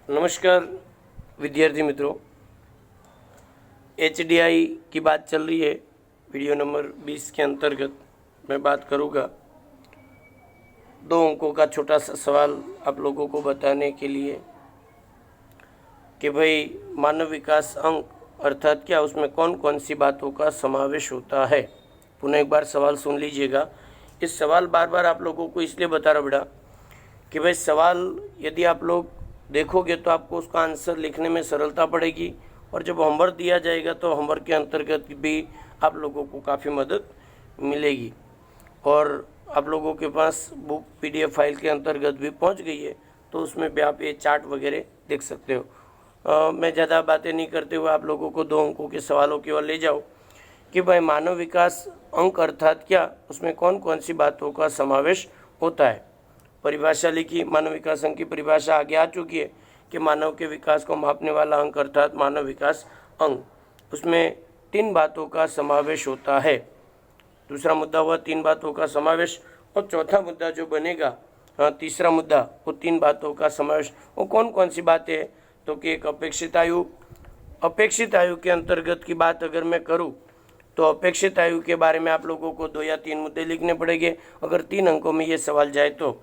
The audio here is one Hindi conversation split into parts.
नमस्कार विद्यार्थी मित्रों, HDI की बात चल रही है। वीडियो नंबर 20 के अंतर्गत मैं बात करूँगा 2 अंकों का छोटा सा सवाल आप लोगों को बताने के लिए कि भाई मानव विकास अंक अर्थात क्या, उसमें कौन कौन सी बातों का समावेश होता है। पुनः एक बार सवाल सुन लीजिएगा। इस सवाल बार बार आप लोगों को इसलिए बता रहा बेटा कि भाई सवाल यदि आप लोग देखोगे तो आपको उसका आंसर लिखने में सरलता पड़ेगी, और जब होमवर्क दिया जाएगा तो होमवर्क के अंतर्गत भी आप लोगों को काफ़ी मदद मिलेगी। और आप लोगों के पास बुक PDF फाइल के अंतर्गत भी पहुंच गई है, तो उसमें भी आप ये चार्ट वगैरह देख सकते हो। मैं ज़्यादा बातें नहीं करते हुए आप लोगों को 2 अंकों के सवालों की ओर ले जाऊँ कि भाई मानव विकास अंक अर्थात क्या, उसमें कौन कौन सी बातों का समावेश होता है। परिभाषा लिखी, मानव विकास अंक की परिभाषा आगे आ चुकी है कि मानव के विकास को मापने वाला अंक अर्थात मानव विकास अंक, उसमें 3 बातों का समावेश होता है। दूसरा मुद्दा हुआ 3 बातों का समावेश, और चौथा मुद्दा जो बनेगा, तीसरा मुद्दा, वो 3 बातों का समावेश वो कौन कौन सी बातें हैं। तो कि एक अपेक्षित आयु, अपेक्षित आयु के अंतर्गत की बात अगर मैं करूँ तो अपेक्षित आयु के बारे में आप लोगों को 2 या 3 मुद्दे लिखने पड़ेंगे अगर 3 अंकों में ये सवाल जाए तो।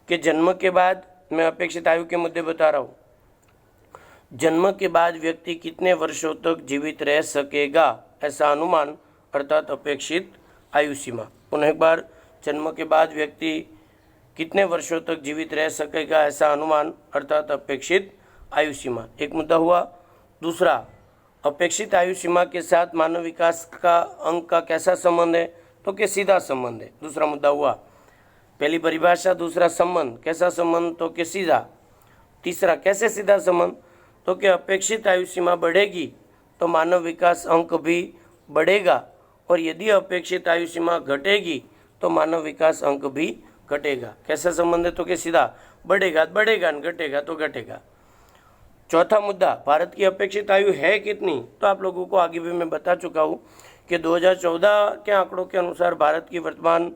कि जन्म के बाद, मैं अपेक्षित आयु के मुद्दे बता रहा हूँ, जन्म के बाद व्यक्ति कितने वर्षों तक जीवित रह सकेगा ऐसा अनुमान अर्थात अपेक्षित आयु सीमा। पुनः एक बार, जन्म के बाद व्यक्ति कितने वर्षों तक जीवित रह सकेगा ऐसा अनुमान अर्थात अपेक्षित आयु सीमा, एक मुद्दा हुआ। दूसरा, अपेक्षित आयु सीमा के साथ मानव विकास का अंक का कैसा संबंध है, तो कि सीधा संबंध है, दूसरा मुद्दा हुआ। पहली परिभाषा, दूसरा संबंध, कैसा संबंध, तो कि सीधा। तीसरा, कैसे सीधा संबंध, तो कि अपेक्षित आयु सीमा बढ़ेगी तो मानव विकास अंक भी बढ़ेगा, और यदि अपेक्षित आयु सीमा घटेगी तो मानव विकास अंक भी घटेगा। कैसा संबंध है, तो कि सीधा, बढ़ेगा तो बढ़ेगा, घटेगा तो घटेगा। चौथा मुद्दा, भारत की अपेक्षित आयु है कितनी, तो आप लोगों को आगे भी मैं बता चुका हूँ कि 2014 के आंकड़ों के अनुसार भारत की वर्तमान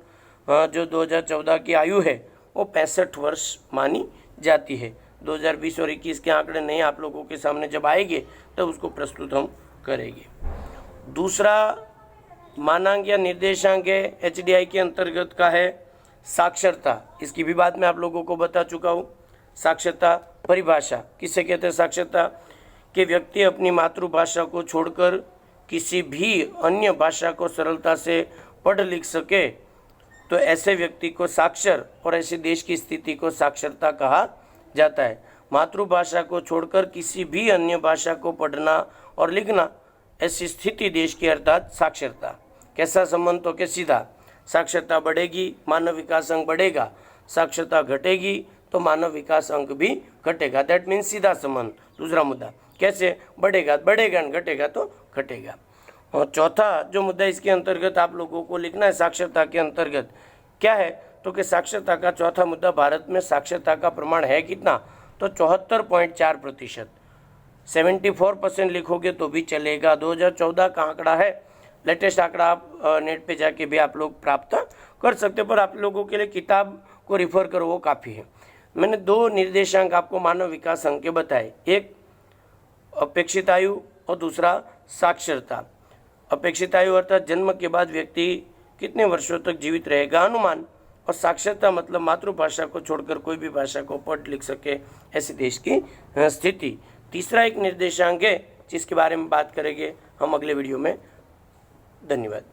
जो 2014 की आयु है वो 65 वर्ष मानी जाती है। 2020 और 21 के आंकड़े नहीं आप लोगों के सामने जब आएंगे तब उसको प्रस्तुत हम करेंगे। दूसरा मानांक या निर्देशांक है HDI के अंतर्गत का है साक्षरता। इसकी भी बात मैं आप लोगों को बता चुका हूँ। साक्षरता परिभाषा किसे कहते हैं, साक्षरता कि व्यक्ति अपनी मातृभाषा को छोड़कर किसी भी अन्य भाषा को सरलता से पढ़ लिख सके तो ऐसे व्यक्ति को साक्षर, और ऐसे देश की स्थिति को साक्षरता कहा जाता है। मातृभाषा को छोड़कर किसी भी अन्य भाषा को पढ़ना और लिखना, ऐसी स्थिति देश की अर्थात साक्षरता। कैसा संबंध, तो कि सीधा, साक्षरता बढ़ेगी मानव विकास अंक बढ़ेगा, साक्षरता घटेगी तो मानव विकास अंक भी घटेगा, दैट मीन्स सीधा संबंध। दूसरा मुद्दा, कैसे, बढ़ेगा बढ़ेगा, घटेगा तो घटेगा। और चौथा जो मुद्दा इसके अंतर्गत आप लोगों को लिखना है साक्षरता के अंतर्गत क्या है, तो कि साक्षरता का चौथा मुद्दा, भारत में साक्षरता का प्रमाण है कितना, तो 74.4%। 74% लिखोगे तो भी चलेगा। 2014 का आंकड़ा है, लेटेस्ट आंकड़ा आप नेट पे जाके भी आप लोग प्राप्त कर सकते हो, पर आप लोगों के लिए किताब को रिफर करो वो काफ़ी है। मैंने 2 निर्देशांक आपको मानव विकास अंक के बताए, एक अपेक्षित आयु और दूसरा साक्षरता। अपेक्षित आयु अर्थात जन्म के बाद व्यक्ति कितने वर्षों तक जीवित रहेगा अनुमान, और साक्षरता मतलब मातृभाषा को छोड़कर कोई भी भाषा को पढ़ लिख सके ऐसे देश की स्थिति। तीसरा एक निर्देशांक है जिसके बारे में बात करेंगे हम अगले वीडियो में। धन्यवाद।